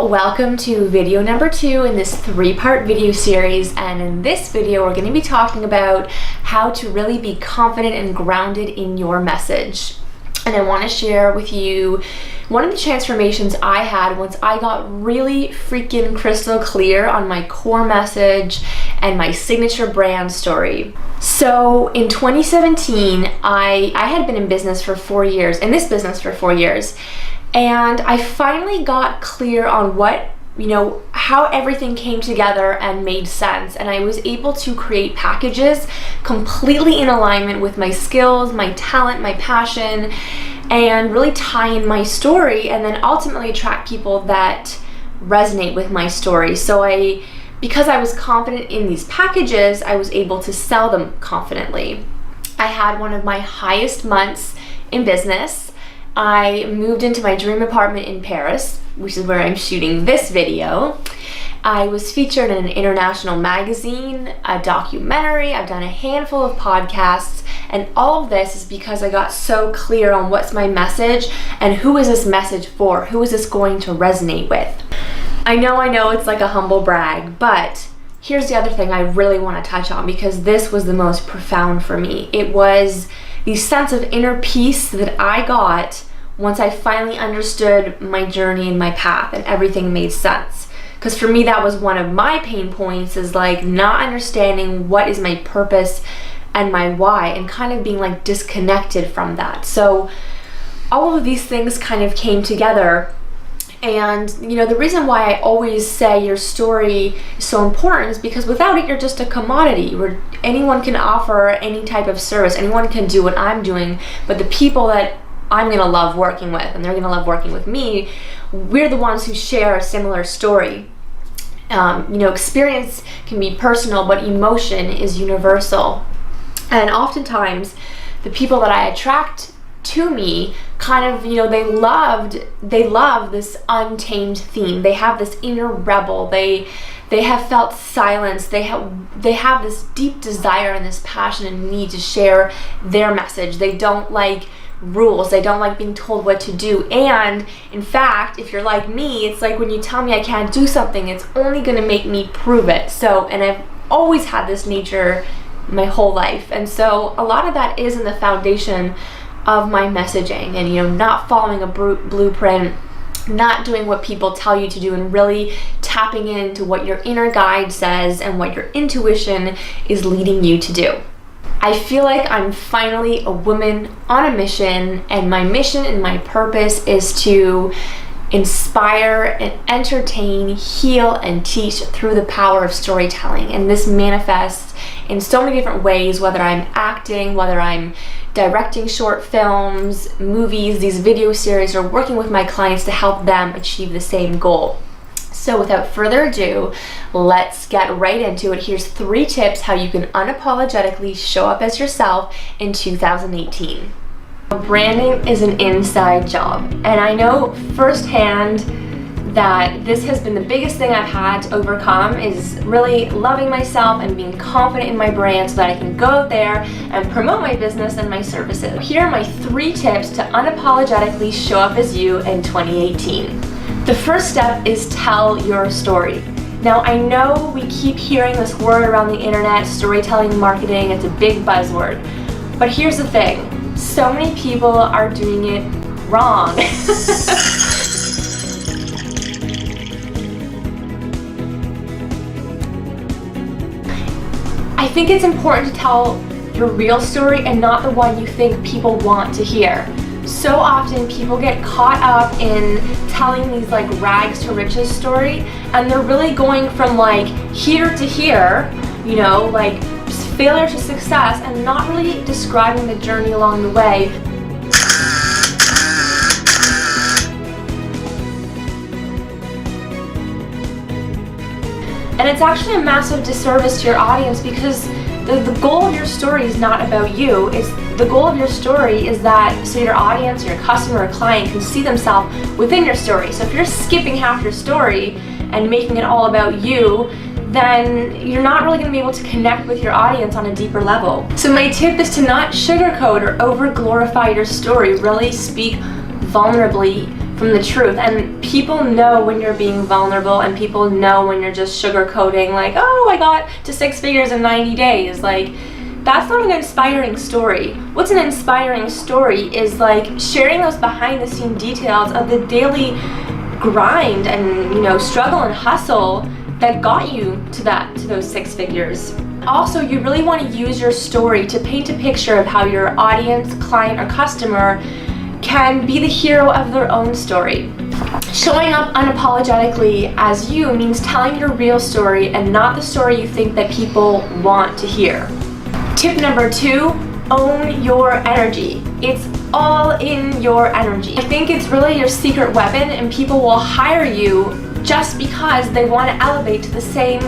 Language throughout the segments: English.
welcome to video number 2 in this 3-part video series, and in this video we're going to be talking about how to really be confident and grounded in your message. And I want to share with you one of the transformations I had once I got really freaking crystal clear on my core message and my signature brand story. So in 2017, I had been in business for 4 years, and I finally got clear on how everything came together and made sense. And I was able to create packages completely in alignment with my skills, my talent, my passion, and really tie in my story and then ultimately attract people that resonate with my story. So because I was confident in these packages, I was able to sell them confidently. I had one of my highest months in business. I moved into my dream apartment in Paris, which is where I'm shooting this video. I was featured in an international magazine, a documentary. I've done a handful of podcasts, and all of this is because I got so clear on what's my message and who is this message for? Who is this going to resonate with? I know it's like a humble brag, but here's the other thing I really want to touch on, because this was the most profound for me. It was the sense of inner peace that I got once I finally understood my journey and my path and everything made sense. Because for me, that was one of my pain points, is like not understanding what is my purpose and my why, and kind of being like disconnected from that. So all of these things kind of came together. And the reason why I always say your story is so important is because without it, you're just a commodity where anyone can offer any type of service, anyone can do what I'm doing, but the people that I'm gonna love working with, and they're gonna love working with me, we're the ones who share a similar story. Experience can be personal, but emotion is universal. And oftentimes, the people that I attract to me kind of, they love this untamed theme. They have this inner rebel. They have felt silence. They have this deep desire and this passion and need to share their message. They don't like rules. They don't like being told what to do. And in fact, if you're like me, it's like when you tell me I can't do something, it's only going to make me prove it. And I've always had this nature my whole life. And so a lot of that is in the foundation of my messaging, and not following a blueprint, not doing what people tell you to do, and really tapping into what your inner guide says and what your intuition is leading you to do. I feel like I'm finally a woman on a mission, and my mission and my purpose is to inspire and entertain, heal, and teach through the power of storytelling. And this manifests in so many different ways, whether I'm acting, whether I'm directing short films, movies, these video series, or working with my clients to help them achieve the same goal. So without further ado, let's get right into it. Here's 3 tips how you can unapologetically show up as yourself in 2018. Branding is an inside job, and I know firsthand that this has been the biggest thing I've had to overcome, is really loving myself and being confident in my brand so that I can go out there and promote my business and my services. Here are my 3 tips to unapologetically show up as you in 2018. The first step is tell your story. Now, I know we keep hearing this word around the internet, storytelling marketing, it's a big buzzword. But here's the thing, so many people are doing it wrong. I think it's important to tell your real story and not the one you think people want to hear. So often people get caught up in telling these like rags to riches story, and they're really going from like here to here, like failure to success, and not really describing the journey along the way. And it's actually a massive disservice to your audience, because the goal of your story is not about you. The goal of your story is that so your audience, your customer or client can see themselves within your story. So if you're skipping half your story and making it all about you, then you're not really going to be able to connect with your audience on a deeper level. So my tip is to not sugarcoat or over glorify your story. Really speak vulnerably from the truth. And people know when you're being vulnerable, and people know when you're just sugarcoating, like, oh, I got to 6 figures in 90 days. Like, that's not an inspiring story. What's an inspiring story is like sharing those behind the scene details of the daily grind and, you know, struggle and hustle that got you to those 6 figures. Also, you really want to use your story to paint a picture of how your audience, client, or customer can be the hero of their own story. Showing up unapologetically as you means telling your real story and not the story you think that people want to hear. Tip number 2, own your energy. It's all in your energy. I think it's really your secret weapon, and people will hire you just because they want to elevate to the same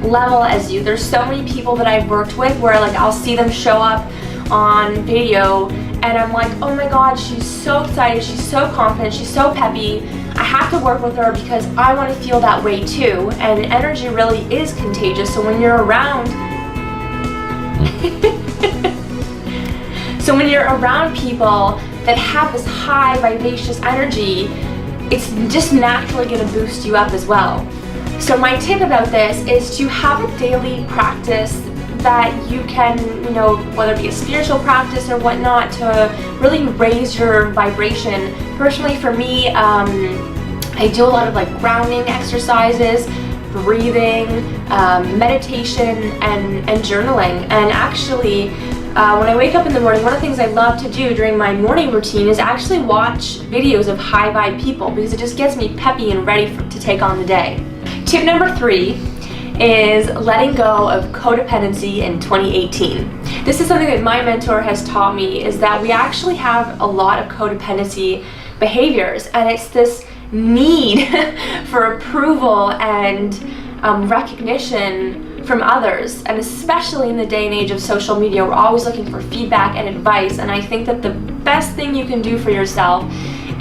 level as you. There's so many people that I've worked with where like I'll see them show up on video and I'm like, oh my god, she's so excited, she's so confident, she's so peppy. I have to work with her because I want to feel that way too. And energy really is contagious. So when you're around so when you're around people that have this high vivacious energy, it's just naturally going to boost you up as well. So my tip about this is to have a daily practice that you can, you know, whether it be a spiritual practice or whatnot, to really raise your vibration. Personally, for me, I do a lot of like grounding exercises, breathing, meditation, and journaling. And actually, when I wake up in the morning, one of the things I love to do during my morning routine is actually watch videos of high vibe people, because it just gets me peppy and ready to take on the day. Tip number 3 is letting go of codependency in 2018. This is something that my mentor has taught me, is that we actually have a lot of codependency behaviors, and it's this need for approval and recognition from others. And especially in the day and age of social media, we're always looking for feedback and advice, and I think that the best thing you can do for yourself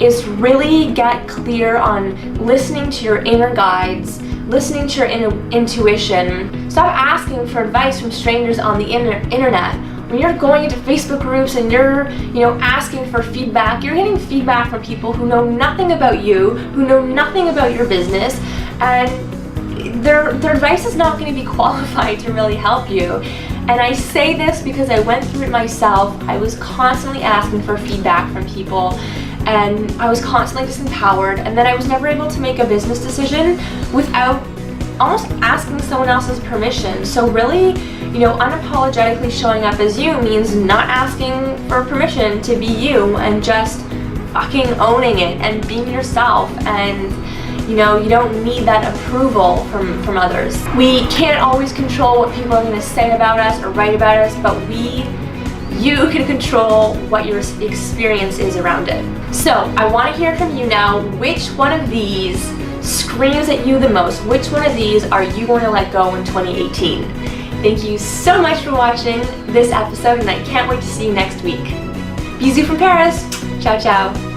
is really get clear on listening to your inner guides, listening to your intuition. Stop asking for advice from strangers on the internet. When you're going into Facebook groups and you're, you know, asking for feedback, you're getting feedback from people who know nothing about you, who know nothing about your business, and their advice is not going to be qualified to really help you. And I say this because I went through it myself. I was constantly asking for feedback from people, and I was constantly disempowered, and then I was never able to make a business decision without almost asking someone else's permission. So really, you know, unapologetically showing up as you means not asking for permission to be you, and just fucking owning it and being yourself. And you know, you don't need that approval from others. We can't always control what people are going to say about us or write about us, but you can control what your experience is around it. So I want to hear from you now. Which one of these screams at you the most? Which one of these are you going to let go in 2018? Thank you so much for watching this episode, and I can't wait to see you next week. Bisous from Paris. Ciao, ciao.